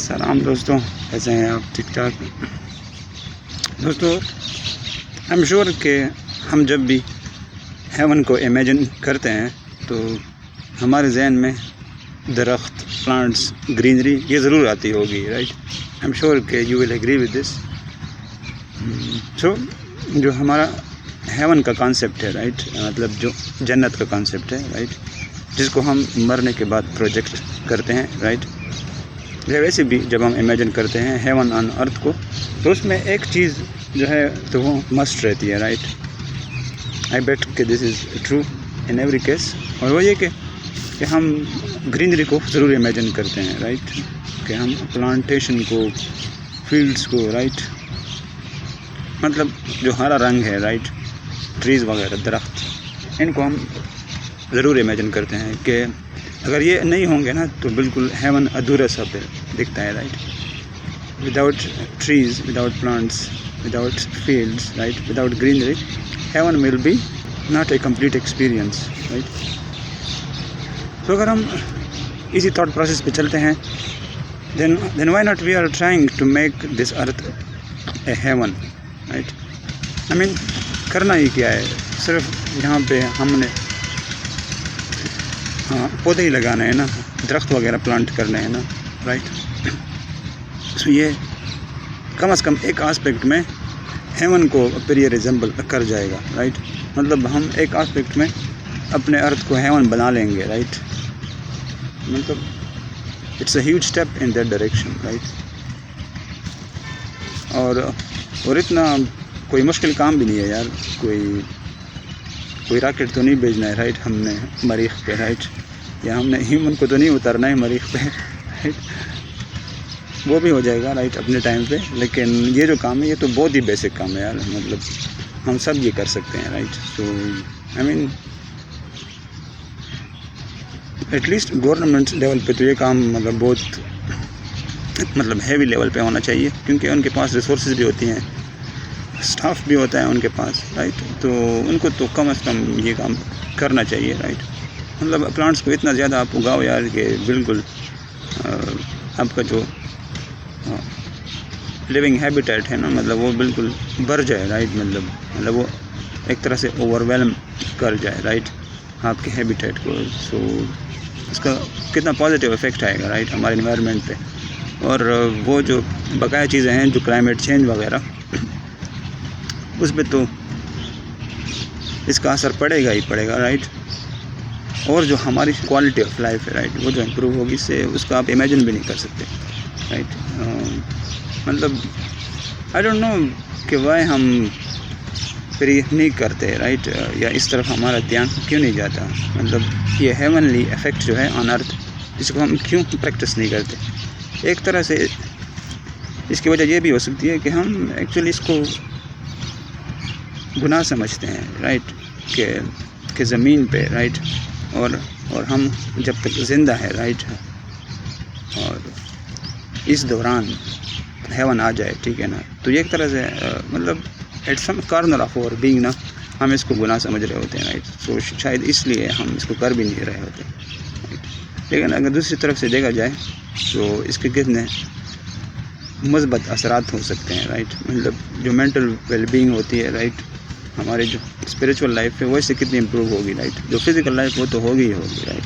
سلام دوستوں، کیسے ہیں آپ؟ ٹھیک ٹھاک دوستوں؟ آئی ایم شیور کہ ہم جب بھی ہیون کو امیجن کرتے ہیں تو ہمارے ذہن میں درخت، پلانٹس، گرینری یہ ضرور آتی ہوگی، رائٹ؟ آئی ایم شیور کہ you will agree with this. So جو ہمارا ہیون کا کانسیپٹ ہے، رائٹ، مطلب جو جنت کا کانسیپٹ ہے، رائٹ، جس کو ہم مرنے کے بعد پروجیکٹ کرتے ہیں، رائٹ، یا ویسے بھی جب ہم امیجن کرتے ہیں ہیون آن ارتھ کو، تو اس میں ایک چیز جو ہے تو وہ مسٹ رہتی ہے، رائٹ. آئی بیٹ کہ this is true in every case. اور وہ یہ کہ ہم گرینری کو ضرور امیجن کرتے ہیں، رائٹ، کہ ہم پلانٹیشن کو، فیلڈس کو، رائٹ، مطلب جو ہرا رنگ ہے، رائٹ، ٹریز وغیرہ، درخت، ان کو ہم ضرور امیجن کرتے ہیں کہ اگر یہ نہیں ہوں گے نا تو بالکل ہیون ادھورا سا پہ دکھتا ہے، right. Without trees, without plants, without fields, right, without greenery, heaven will be not a complete experience, right. تو اگر ہم اسی تھاٹ پروسیس پہ چلتے ہیں then why not we are trying to make this earth a heaven, right? I mean کرنا ہی کیا ہے، صرف یہاں پہ ہم نے پودے ہی لگانے ہیں نا، درخت وغیرہ پلانٹ کرنے ہیں نا، رائٹ. سو یہ کم از کم ایک آسپیکٹ میں ہیون کو پھر یہ ریزمبل کر جائے گا، رائٹ. مطلب ہم ایک آسپیکٹ میں اپنے ارتھ کو ہیون بنا لیں گے، رائٹ. مطلب it's a huge step in that direction, right. اور اتنا کوئی مشکل کام بھی نہیں ہے یار، کوئی راکٹ تو نہیں بھیجنا ہے، رائٹ، ہم نے مریخ پہ، رائٹ، یا ہم نے ہیومن کو تو نہیں اترنا ہے مریخ پہ، رائٹ. وہ بھی ہو جائے گا، رائٹ، اپنے ٹائم پہ. لیکن یہ جو کام ہے یہ تو بہت ہی بیسک کام ہے یار، مطلب ہم سب یہ کر سکتے ہیں، right. So I mean at least government level پہ تو یہ کام مطلب بہت ہیوی لیول پہ ہونا چاہیے، کیونکہ ان کے پاس ریسورسز بھی ہوتی ہیں، اسٹاف بھی ہوتا ہے ان کے پاس، رائٹ. تو ان کو تو کم از کم یہ کام کرنا چاہیے، رائٹ. مطلب پلانٹس کو اتنا زیادہ آپ اگاؤ یار کہ بالکل آپ کا جو لیونگ ہیبیٹیٹ ہے نا، مطلب وہ بالکل بھر جائے، رائٹ. مطلب وہ ایک طرح سے اوور ویلم کر جائے، رائٹ، آپ کے ہیبیٹیٹ کو. سو اس کا کتنا پازیٹیو افیکٹ آئے گا، رائٹ، ہمارے انوائرمنٹ پہ. اور وہ جو بقایا چیزیں ہیں جو کلائمیٹ چینج وغیرہ، اس پہ تو اس کا اثر پڑے گا ہی پڑے گا، رائٹ. اور جو ہماری کوالٹی آف لائف ہے، رائٹ، وہ جو امپروو ہوگی، سے اس کا آپ امیجن بھی نہیں کر سکتے، رائٹ. مطلب آئی ڈونٹ نو کہ وائی ہم پھر یہ نہیں کرتے، رائٹ، یا اس طرف ہمارا دھیان کیوں نہیں جاتا. مطلب یہ ہیونلی افیکٹ جو ہے آن ارتھ، اس کو ہم کیوں پریکٹس نہیں کرتے. ایک طرح سے اس کی وجہ یہ بھی ہو سکتی ہے کہ ہم ایکچولی اس کو گناہ سمجھتے ہیں، رائٹ، کہ زمین پہ، رائٹ، اور ہم جب تک زندہ ہے، رائٹ، اور اس دوران ہیون آ جائے، ٹھیک ہے نا، تو یہ ایک طرح سے مطلب ایٹ سم کارنر آف اور بینگ نا، ہم اس کو گناہ سمجھ رہے ہوتے ہیں، رائٹ. سو شاید اس لیے ہم اس کو کر بھی نہیں رہے ہوتے، رائٹ. لیکن اگر دوسری طرف سے دیکھا جائے تو اس کے کتنے مثبت اثرات ہو سکتے ہیں، رائٹ. مطلب جو مینٹل ویل بینگ ہوتی ہے، رائٹ، ہماری جو اسپریچول لائف ہے وہ اس سے کتنی امپروو ہوگی، رائٹ. جو فزیکل لائف وہ تو ہوگی ہی ہوگی، رائٹ.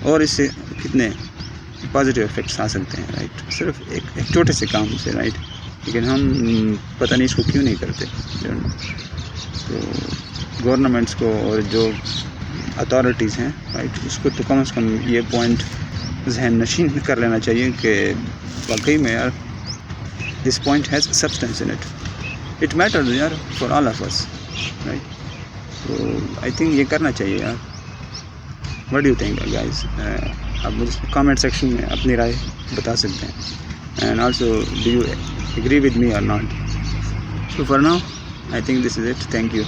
اور اس سے کتنے پازیٹیو افیکٹس آ سکتے ہیں، رائٹ، صرف ایک چھوٹے سے کام سے، رائٹ. لیکن ہم پتہ نہیں اس کو کیوں نہیں کرتے. تو گورنمنٹس کو اور جو اتھارٹیز ہیں، رائٹ، اس کو تو کم از کم یہ پوائنٹ ذہن نشین کر لینا چاہیے کہ واقعی میں یار this point has substance in it matters یار for all of us, right. تو آئی تھنک یہ کرنا چاہیے یار. What do you think guys? آپ مجھے کامنٹ سیکشن میں اپنی رائے بتا سکتے ہیں. And also do you agree with me اور not. So for now, I think this is it. Thank you.